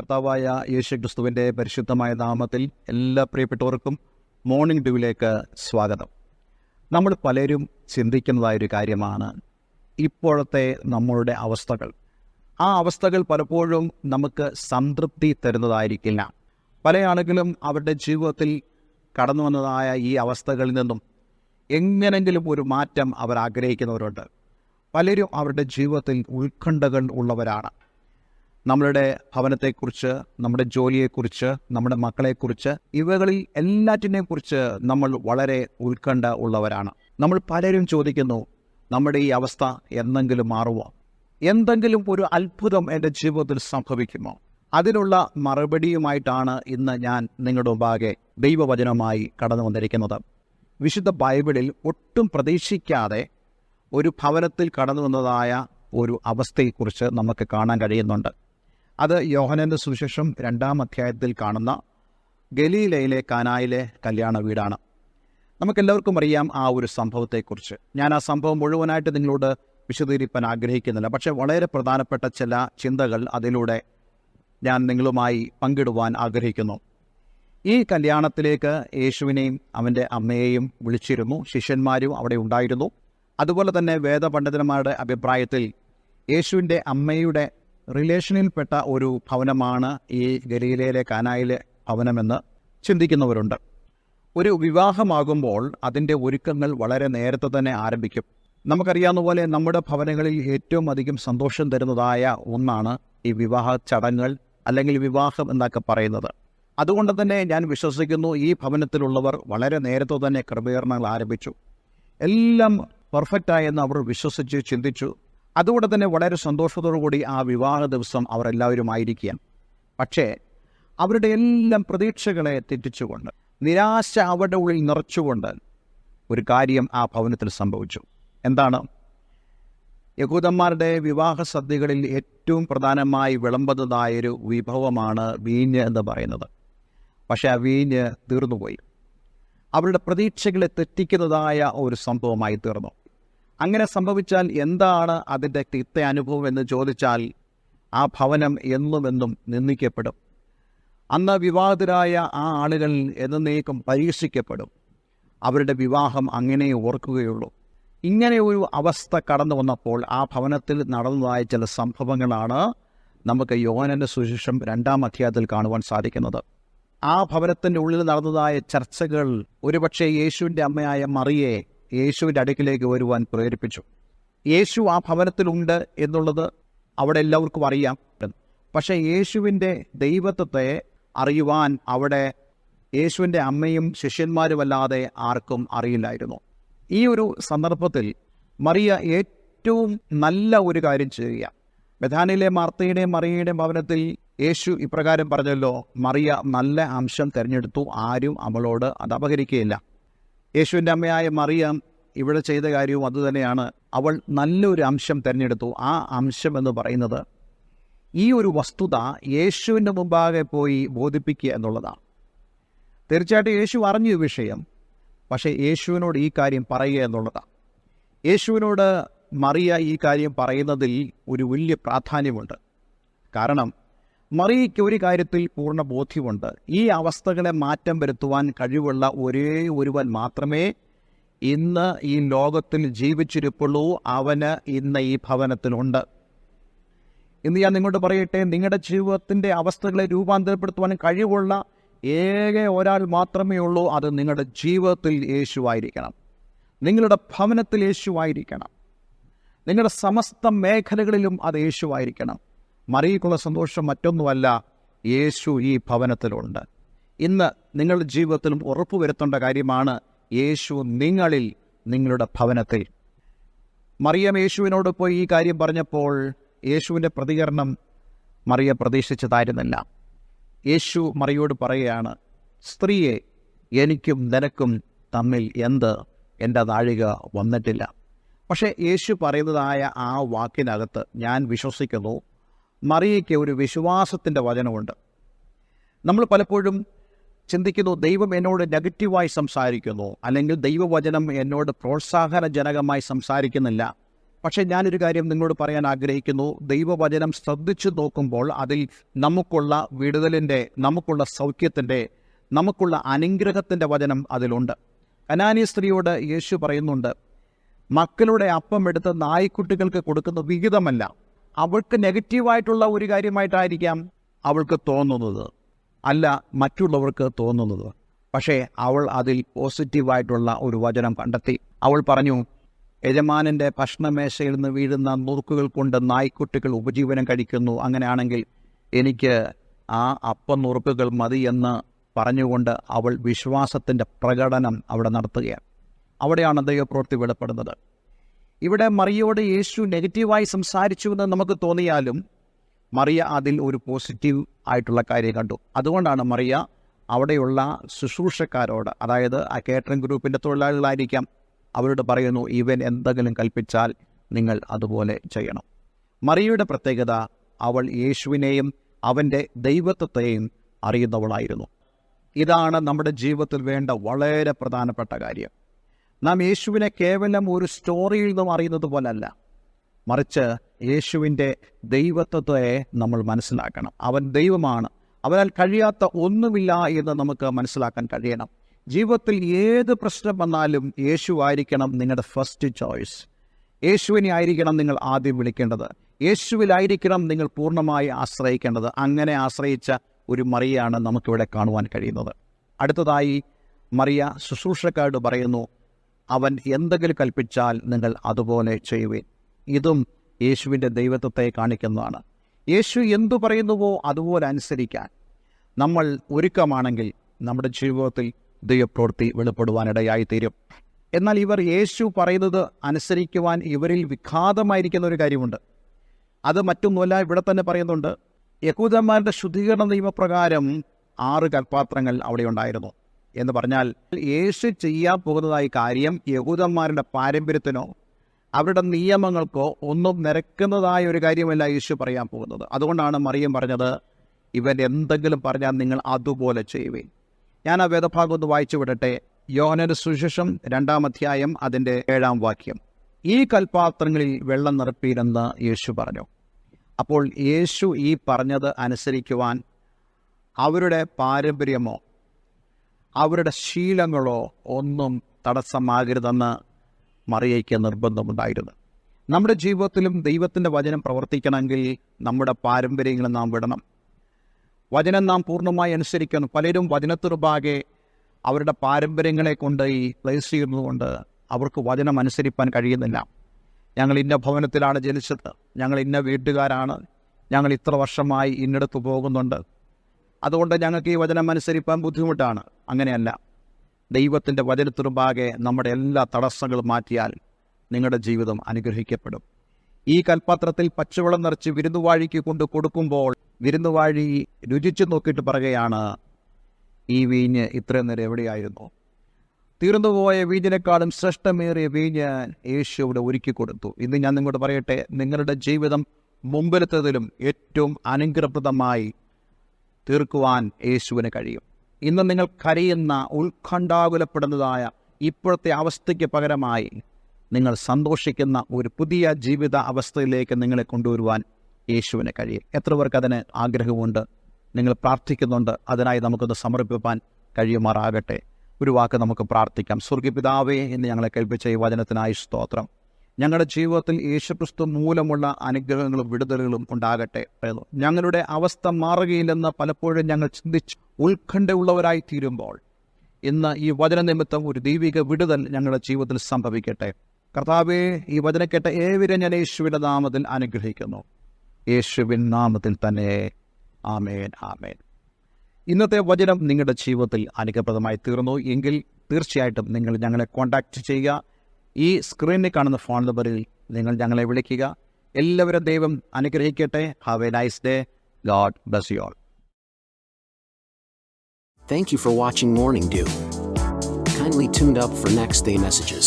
കർത്താവായ യേശുക്രിസ്തുവിൻ്റെ പരിശുദ്ധമായ നാമത്തിൽ എല്ലാ പ്രിയപ്പെട്ടവർക്കും മോർണിംഗ് ഡ്യൂവിലേക്ക് സ്വാഗതം. നമ്മൾ പലരും ചിന്തിക്കുന്നതായൊരു കാര്യമാണ് ഇപ്പോഴത്തെ നമ്മളുടെ അവസ്ഥകൾ. ആ അവസ്ഥകൾ പലപ്പോഴും നമുക്ക് സംതൃപ്തി തരുന്നതായിരിക്കില്ല. പല ആളുകളും അവരുടെ ജീവിതത്തിൽ കടന്നു വന്നതായ ഈ അവസ്ഥകളിൽ നിന്നും എങ്ങനെങ്കിലും ഒരു മാറ്റം അവർ ആഗ്രഹിക്കുന്നവരുണ്ട്. പലരും അവരുടെ ജീവിതത്തിൽ ഉത്കണ്ഠകൾ ഉള്ളവരാണ്. നമ്മളുടെ ഭവനത്തെക്കുറിച്ച്, നമ്മുടെ ജോലിയെക്കുറിച്ച്, നമ്മുടെ മക്കളെക്കുറിച്ച്, ഇവകളിൽ എല്ലാറ്റിനെക്കുറിച്ച് നമ്മൾ വളരെ ഉത്കണ്ഠ ഉള്ളവരാണ്. നമ്മൾ പലരും ചോദിക്കുന്നു, നമ്മുടെ ഈ അവസ്ഥ എന്തെങ്കിലും മാറുമോ? എന്തെങ്കിലും ഒരു അത്ഭുതം എൻ്റെ ജീവിതത്തിൽ സംഭവിക്കുമോ? അതിനുള്ള മറുപടിയുമായിട്ടാണ് ഇന്ന് ഞാൻ നിങ്ങളുടെ മുമ്പാകെ ദൈവവചനമായി കടന്നു വന്നിരിക്കുന്നത്. വിശുദ്ധ ബൈബിളിൽ ഒട്ടും പ്രതീക്ഷിക്കാതെ ഒരു ഭവനത്തിൽ കടന്നു വന്നതായ ഒരു അവസ്ഥയെക്കുറിച്ച് നമുക്ക് കാണാൻ കഴിയുന്നുണ്ട്. അത് യോഹന്നാന്റെ സുവിശേഷം 2-ാം അധ്യായത്തിൽ കാണുന്ന ഗലീലയിലെ കാനായിലെ കല്യാണ വീടാണ്. നമുക്കെല്ലാവർക്കും അറിയാം ആ ഒരു സംഭവത്തെക്കുറിച്ച്. ഞാൻ ആ സംഭവം മുഴുവനായിട്ട് നിങ്ങളോട് വിശദീകരിക്കാൻ ആഗ്രഹിക്കുന്നില്ല. പക്ഷേ വളരെ പ്രധാനപ്പെട്ട ചില ചിന്തകൾ അതിലൂടെ ഞാൻ നിങ്ങളുമായി പങ്കിടുവാൻ ആഗ്രഹിക്കുന്നു. ഈ കല്യാണത്തിലേക്ക് യേശുവിനെയും അവൻ്റെ അമ്മയെയും വിളിച്ചിരുന്നു. ശിഷ്യന്മാരും അവിടെ ഉണ്ടായിരുന്നു. അതുപോലെ തന്നെ വേദപണ്ഡിതന്മാരുടെ അഭിപ്രായത്തിൽ യേശുവിൻ്റെ അമ്മയുടെ റിലേഷനിൽപ്പെട്ട ഒരു ഭവനമാണ് ഈ ഗലീലയിലെ കാനായിലെ ഭവനമെന്ന് ചിന്തിക്കുന്നവരുണ്ട്. ഒരു വിവാഹമാകുമ്പോൾ അതിൻ്റെ ഒരുക്കങ്ങൾ വളരെ നേരത്തെ തന്നെ ആരംഭിക്കും. നമുക്കറിയാവുന്ന പോലെ നമ്മുടെ ഭവനങ്ങളിൽ ഏറ്റവും അധികം സന്തോഷം തരുന്നതായ ഒന്നാണ് ഈ വിവാഹ ചടങ്ങുകൾ അല്ലെങ്കിൽ വിവാഹം എന്നൊക്കെ പറയുന്നത്. അതുകൊണ്ട് തന്നെ ഞാൻ വിശ്വസിക്കുന്നു ഈ ഭവനത്തിലുള്ളവർ വളരെ നേരത്തെ തന്നെ ക്രമീകരണങ്ങൾ ആരംഭിച്ചു. എല്ലാം പെർഫെക്റ്റായെന്ന് അവർ വിശ്വസിച്ച് ചിന്തിച്ചു. അതുകൊണ്ട് തന്നെ വളരെ സന്തോഷത്തോടു കൂടി ആ വിവാഹ ദിവസം അവർ എല്ലാവരും ആയിരിക്കുകയാണ്. പക്ഷേ അവരുടെ എല്ലാം പ്രതീക്ഷകളെ തെറ്റിച്ചുകൊണ്ട്, നിരാശ അവരുടെ ഉള്ളിൽ നിറച്ചുകൊണ്ട് ഒരു കാര്യം ആ ഭവനത്തിൽ സംഭവിച്ചു. എന്താണ്? യഹൂദന്മാരുടെ വിവാഹ സദ്യകളിൽ ഏറ്റവും പ്രധാനമായി വിളമ്പുന്നതായൊരു വിഭവമാണ് വീഞ്ഞ് എന്ന് പറയുന്നത്. പക്ഷേ ആ വീഞ്ഞ് തീർന്നുപോയി. അവരുടെ പ്രതീക്ഷകളെ തെറ്റിക്കുന്നതായ ഒരു സംഭവമായി തീർന്നു. അങ്ങനെ സംഭവിച്ചാൽ എന്താണ് അതിൻ്റെ തിക്ത അനുഭവം എന്ന് ചോദിച്ചാൽ ആ ഭവനം എന്നുമെന്നും നിന്ദിക്കപ്പെടും. അന്ന് വിവാഹിതരായ ആ ആളുകൾ എന്നേക്കും പരീക്ഷിക്കപ്പെടും. അവരുടെ വിവാഹം അങ്ങനെ ഓർക്കുകയുള്ളൂ. ഇങ്ങനെ ഒരു അവസ്ഥ കടന്നു വന്നപ്പോൾ ആ ഭവനത്തിൽ നടന്നതായ ചില സംഭവങ്ങളാണ് നമുക്ക് യോഹന്നാന്റെ സുവിശേഷം 2-ാം അധ്യായത്തിൽ കാണുവാൻ സാധിക്കുന്നത്. ആ ഭവനത്തിൻ്റെ ഉള്ളിൽ നടന്നതായ ചർച്ചകൾ ഒരുപക്ഷെ യേശുവിൻ്റെ അമ്മയായ മറിയെ യേശുവിൻ്റെ അടുക്കിലേക്ക് വരുവാൻ പ്രേരിപ്പിച്ചു. യേശു ആ ഭവനത്തിലുണ്ട് എന്നുള്ളത് അവിടെ എല്ലാവർക്കും അറിയാം. പക്ഷേ യേശുവിൻ്റെ ദൈവത്വത്തെ അറിയുവാൻ അവിടെ യേശുവിൻ്റെ അമ്മയും ശിഷ്യന്മാരുമല്ലാതെ ആർക്കും അറിയില്ലായിരുന്നു. ഈ ഒരു സന്ദർഭത്തിൽ മറിയ ഏറ്റവും നല്ല ഒരു കാര്യം ചെയ്യുക. ബഥാനിലെ മാർത്തയുടെയും മറിയയുടെയും ഭവനത്തിൽ യേശു ഇപ്രകാരം പറഞ്ഞല്ലോ, മറിയ നല്ല അംശം തിരഞ്ഞെടുത്തു, ആരും അവളോട് അത് അപഹരിക്കുകയില്ല. യേശുവിൻ്റെ അമ്മയായ മറിയം ഇവിടെ ചെയ്ത കാര്യവും അതുതന്നെയാണ്. അവൾ നല്ലൊരു അംശം തിരഞ്ഞെടുത്തു. ആ അംശം എന്ന് പറയുന്നത് ഈ ഒരു വസ്തുത യേശുവിൻ്റെ മുമ്പാകെ പോയി ബോധിപ്പിക്കുക എന്നുള്ളതാണ്. തീർച്ചയായിട്ടും യേശു അറിഞ്ഞ വിഷയം, പക്ഷേ യേശുവിനോട് ഈ കാര്യം പറയുക എന്നുള്ളതാണ്. യേശുവിനോട് മറിയ ഈ കാര്യം പറയുന്നതിൽ ഒരു വലിയ പ്രാധാന്യമുണ്ട്. കാരണം മറിയയ്ക്ക് ഒരു കാര്യത്തിൽ പൂർണ്ണ ബോധ്യമുണ്ട്. ഈ അവസ്ഥകളെ മാറ്റം വരുത്തുവാൻ കഴിവുള്ള ഒരേ ഒരുവൻ മാത്രമേ ഇന്ന് ഈ ലോകത്തിൽ ജീവിച്ചിരിപ്പുള്ളൂ. അവന് ഇന്ന് ഈ ഭവനത്തിലുണ്ട്. ഇന്ന് ഞാൻ നിങ്ങളോട് പറയട്ടെ, നിങ്ങളുടെ ജീവിതത്തിൻ്റെ അവസ്ഥകളെ രൂപാന്തരപ്പെടുത്തുവാൻ കഴിവുള്ള ഏക ഒരാൾ മാത്രമേ ഉള്ളൂ. അത് നിങ്ങളുടെ ജീവിതത്തിൽ യേശുവായിരിക്കണം. നിങ്ങളുടെ ഭവനത്തിൽ യേശുവായിരിക്കണം. നിങ്ങളുടെ സമസ്ത മേഖലകളിലും അത് യേശുവായിരിക്കണം. മറിയയ്ക്കുള്ള സന്തോഷം മറ്റൊന്നുമല്ല, യേശു ഈ ഭവനത്തിലുണ്ട്. ഇന്ന് നിങ്ങളുടെ ജീവിതത്തിലും ഉറപ്പുവരുത്തേണ്ട കാര്യമാണ് യേശു നിങ്ങളിൽ, നിങ്ങളുടെ ഭവനത്തിൽ. മറിയം യേശുവിനോട് പോയി ഈ കാര്യം പറഞ്ഞപ്പോൾ യേശുവിൻ്റെ പ്രതികരണം മറിയ പ്രതീക്ഷിച്ചതായിരുന്നില്ല. യേശു മറിയോട് പറയുകയാണ്, സ്ത്രീയെ, എനിക്കും നിനക്കും തമ്മിൽ എൻ്റെ നാഴിക വന്നിട്ടില്ല. പക്ഷേ യേശു പറയുന്നതായ ആ വാക്കിനകത്ത് ഞാൻ വിശ്വസിക്കുന്നു മറിയയ്ക്ക് ഒരു വിശ്വാസത്തിൻ്റെ വചനമുണ്ട്. നമ്മൾ പലപ്പോഴും ചിന്തിക്കുന്നു, ദൈവം എന്നോട് നെഗറ്റീവായി സംസാരിക്കുന്നു, അല്ലെങ്കിൽ ദൈവവചനം എന്നോട് പ്രോത്സാഹനജനകമായി സംസാരിക്കുന്നില്ല. പക്ഷേ ഞാനൊരു കാര്യം നിങ്ങളോട് പറയാൻ ആഗ്രഹിക്കുന്നു. ദൈവവചനം ശ്രദ്ധിച്ചു നോക്കുമ്പോൾ അതിൽ നമുക്കുള്ള വിടുതലിൻ്റെ, നമുക്കുള്ള സൗഖ്യത്തിൻ്റെ, നമുക്കുള്ള അനുഗ്രഹത്തിൻ്റെ വചനം അതിലുണ്ട്. കനാനി സ്ത്രീയോട് യേശു പറയുന്നുണ്ട്, മക്കളുടെ അപ്പം എടുത്ത് നായ്ക്കുട്ടികൾക്ക് കൊടുക്കുന്ന വിഹിതമല്ല. അവൾക്ക് നെഗറ്റീവായിട്ടുള്ള ഒരു കാര്യമായിട്ടായിരിക്കാം അവൾക്ക് തോന്നുന്നത്, അല്ല മറ്റുള്ളവർക്ക് തോന്നുന്നത്. പക്ഷേ അവൾ അതിൽ പോസിറ്റീവായിട്ടുള്ള ഒരു വചനം കണ്ടെത്തി. അവൾ പറഞ്ഞു, യജമാനൻ്റെ ഭക്ഷണമേശയിൽ നിന്ന് വീഴുന്ന നുറുക്കുകൾ കൊണ്ട് നായ്ക്കുട്ടികൾ ഉപജീവനം കഴിക്കുന്നു. അങ്ങനെയാണെങ്കിൽ എനിക്ക് ആ അപ്പം നുറുക്കുകൾ മതി എന്ന് പറഞ്ഞുകൊണ്ട് അവൾ വിശ്വാസത്തിൻ്റെ പ്രകടനം അവിടെ നടത്തുകയാണ്. അവിടെയാണ് ദൈവപ്രവൃത്തി വെളിപ്പെടുന്നത്. ഇവിടെ മറിയയോട് യേശു നെഗറ്റീവായി സംസാരിച്ചുവെന്ന് നമുക്ക് തോന്നിയാലും മറിയ അതിൽ ഒരു പോസിറ്റീവ് ആയിട്ടുള്ള കാര്യം കണ്ടു. അതുകൊണ്ടാണ് മറിയ അവിടെയുള്ള ശുശ്രൂഷക്കാരോട്, അതായത് ആ കേറ്ററിംഗ് ഗ്രൂപ്പിൻ്റെ തൊഴിലാളികളായിരിക്കാം, അവരോട് പറയുന്നു, ഇവൻ എന്തെങ്കിലും കൽപ്പിച്ചാൽ നിങ്ങൾ അതുപോലെ ചെയ്യണം. മറിയയുടെ പ്രത്യേകത, അവൾ യേശുവിനെയും അവൻ്റെ ദൈവത്വത്തെയും അറിയുന്നവളായിരുന്നു. ഇതാണ് നമ്മുടെ ജീവിതത്തിൽ വേണ്ട വളരെ പ്രധാനപ്പെട്ട കാര്യം. നാം യേശുവിനെ കേവലം ഒരു സ്റ്റോറിയിൽ നിന്നും അറിയുന്നത് പോലല്ല, മറിച്ച് യേശുവിൻ്റെ ദൈവത്വത്തെ നമ്മൾ മനസ്സിലാക്കണം. അവൻ ദൈവമാണ്, അവനാൽ കഴിയാത്ത ഒന്നുമില്ല എന്ന് നമുക്ക് മനസ്സിലാക്കാൻ കഴിയണം. ജീവിതത്തിൽ ഏത് പ്രശ്നം വന്നാലും യേശു ആയിരിക്കണം നിങ്ങളുടെ ഫസ്റ്റ് ചോയ്സ്. യേശുവിനെ ആയിരിക്കണം നിങ്ങൾ ആദ്യം വിളിക്കേണ്ടത്. യേശുവിലായിരിക്കണം നിങ്ങൾ പൂർണ്ണമായി ആശ്രയിക്കേണ്ടത്. അങ്ങനെ ആശ്രയിച്ച ഒരു മറിയയാണ് നമുക്കിവിടെ കാണുവാൻ കഴിയുന്നത്. അടുത്തതായി മറിയ ശുശ്രൂഷക്കാരോട് പറയുന്നു, അവൻ എന്തെങ്കിലും കൽപ്പിച്ചാൽ നിങ്ങൾ അതുപോലെ ചെയ്യുവിൻ. ഇതും യേശുവിൻ്റെ ദൈവത്വത്തെ കാണിക്കുന്നതാണ്. യേശു എന്തു പറയുന്നുവോ അതുപോലെ അനുസരിക്കാൻ നമ്മൾ ഒരുക്കമാണെങ്കിൽ നമ്മുടെ ജീവിതത്തിൽ ദൈവപ്രവൃത്തി വെളിപ്പെടുവാനിടയായിത്തീരും. എന്നാൽ ഇവർ യേശു പറയുന്നത് അനുസരിക്കുവാൻ ഇവരിൽ വിഘാതമായിരിക്കുന്ന ഒരു കാര്യമുണ്ട്. അത് മറ്റൊന്നുമല്ല, ഇവിടെ തന്നെ പറയുന്നുണ്ട്, യഹൂദന്മാരുടെ ശുദ്ധീകരണ നിയമപ്രകാരം 6 കൽപ്പാത്രങ്ങൾ അവിടെ ഉണ്ടായിരുന്നു എന്ന് പറഞ്ഞാൽ യേശു ചെയ്യാൻ പോകുന്നതായ കാര്യം യഹൂദന്മാരുടെ പാരമ്പര്യത്തിനോ അവരുടെ നിയമങ്ങൾക്കോ ഒന്നും നിരക്കുന്നതായ ഒരു കാര്യമല്ല യേശു പറയാൻ പോകുന്നത്. അതുകൊണ്ടാണ് മറിയം പറഞ്ഞത്, ഇവൻ എന്തെങ്കിലും പറഞ്ഞാൽ നിങ്ങൾ അതുപോലെ ചെയ്യുവേൻ. ഞാൻ ആ വേദഭാഗം ഒന്ന് വായിച്ചു വിടട്ടെ. യോഹന്നാന്റെ സുവിശേഷം 2-ാം അധ്യായം അതിൻ്റെ 7-ാം വാക്യം. ഈ കൽപ്പാത്രങ്ങളിൽ വെള്ളം നിറപ്പീരെന്ന് യേശു പറഞ്ഞു. അപ്പോൾ യേശു ഈ പറഞ്ഞത് അനുസരിക്കുവാൻ അവരുടെ പാരമ്പര്യമോ അവരുടെ ശീലങ്ങളോ ഒന്നും തടസ്സമാകരുതെന്ന് മറിയയ്ക്ക് നിർബന്ധമുണ്ടായിരുന്നു. നമ്മുടെ ജീവിതത്തിലും ദൈവത്തിൻ്റെ വചനം പ്രവർത്തിക്കണമെങ്കിൽ നമ്മുടെ പാരമ്പര്യങ്ങൾ നാം വിടണം. വചനം നാം പൂർണ്ണമായി അനുസരിക്കണം. പലരും വചനത്തിനുപാകെ അവരുടെ പാരമ്പര്യങ്ങളെ കൊണ്ട് ഈ പ്ലേസ് ചെയ്യുന്നതുകൊണ്ട് അവർക്ക് വചനം അനുസരിപ്പാൻ കഴിയുന്നില്ല. ഞങ്ങൾ ഇന്ന ഭവനത്തിലാണ് ജനിച്ചത്, ഞങ്ങൾ ഇന്ന വീട്ടുകാരാണ്, ഞങ്ങൾ ഇത്ര വർഷമായി ഇന്നിടത്ത് പോകുന്നുണ്ട്, അതുകൊണ്ട് ഞങ്ങൾക്ക് ഈ വചനം അനുസരിപ്പാൻ ബുദ്ധിമുട്ടാണ്. അങ്ങനെയല്ല. ദൈവത്തിൻ്റെ വചനത്തിനുപാകെ നമ്മുടെ എല്ലാ തടസ്സങ്ങളും മാറ്റിയാൽ നിങ്ങളുടെ ജീവിതം അനുഗ്രഹിക്കപ്പെടും. ഈ കൽപ്പാത്രത്തിൽ പച്ചവെള്ളം നിറച്ച് വിരുന്നുവാഴിക്ക് കൊണ്ട് കൊടുക്കുമ്പോൾ വിരുന്നുവാഴി രുചിച്ചു നോക്കിയിട്ട് പറയുകയാണ്, ഈ വീഞ്ഞ് ഇത്രയും നേരം എവിടെയായിരുന്നു? തീർന്നുപോയ വീഞ്ഞിനേക്കാളും ശ്രേഷ്ഠമേറിയ വീഞ്ഞ് യേശു ഇവിടെ ഒരുക്കി കൊടുത്തു. ഇന്ന് ഞാൻ നിങ്ങളോട് പറയട്ടെ, നിങ്ങളുടെ ജീവിതം മുമ്പിലത്തതിലും ഏറ്റവും അനുഗ്രഹപ്രദമായി തീർക്കുവാൻ യേശുവിന് കഴിയും. ഇന്ന് നിങ്ങൾ കരയുന്ന, ഉത്കണ്ഠാകുലപ്പെടുന്നതായ ഇപ്പോഴത്തെ അവസ്ഥയ്ക്ക് പകരമായി നിങ്ങൾ സന്തോഷിക്കുന്ന ഒരു പുതിയ ജീവിത അവസ്ഥയിലേക്ക് നിങ്ങളെ കൊണ്ടുവരുവാൻ യേശുവിന് കഴിയും. എത്ര പേർക്ക് അതിന് ആഗ്രഹമുണ്ട്? നിങ്ങൾ പ്രാർത്ഥിക്കുന്നുണ്ട്. അതിനായി നമുക്കൊന്ന് സമർപ്പിപ്പാൻ കഴിയുമാറാകട്ടെ. ഒരു വാക്ക് നമുക്ക് പ്രാർത്ഥിക്കാം. സ്വർഗ്ഗപിതാവേ, എന്ന് ഞങ്ങളെ കേൾപ്പിച്ച ഈ വചനത്തിനായി സ്തോത്രം. ഞങ്ങളുടെ ജീവിതത്തിൽ യേശുക്രിസ്തു മൂലമുള്ള അനുഗ്രഹങ്ങളും വിടുതലുകളും ഉണ്ടാകട്ടെ. ഞങ്ങളുടെ അവസ്ഥ മാറുകയില്ലെന്ന് പലപ്പോഴും ഞങ്ങൾ ചിന്തിച്ച് ഉത്കണ്ഠയുള്ളവരായി തീരുമ്പോൾ ഇന്ന് ഈ വചന നിമിത്തം ഒരു ദൈവിക വിടുതൽ ഞങ്ങളുടെ ജീവിതത്തിൽ സംഭവിക്കട്ടെ. കർത്താവേ, ഈ വചനം കേട്ട ഏവരും ഞാൻ യേശുവിൻ്റെ നാമത്തിൽ അനുഗ്രഹിക്കുന്നു. യേശുവിൻ നാമത്തിൽ തന്നെ ആമേൻ, ആമേൻ. ഇന്നത്തെ വചനം നിങ്ങളുടെ ജീവിതത്തിൽ അനുഗ്രഹപ്രദമായി തീർന്നു എങ്കിൽ തീർച്ചയായിട്ടും നിങ്ങൾ ഞങ്ങളെ കോൺടാക്റ്റ് ചെയ്യുക. ഈ സ്ക്രീനിൽ കാണുന്ന ഫോൺ നമ്പറിൽ നിങ്ങൾ ഞങ്ങളെ വിളിക്കുക. എല്ലാവരും ദൈവം അനുഗ്രഹിക്കട്ടെ. Have A nice day. God bless you all. Thank you for watching Morning Dew. Kindly tuned up for next day messages.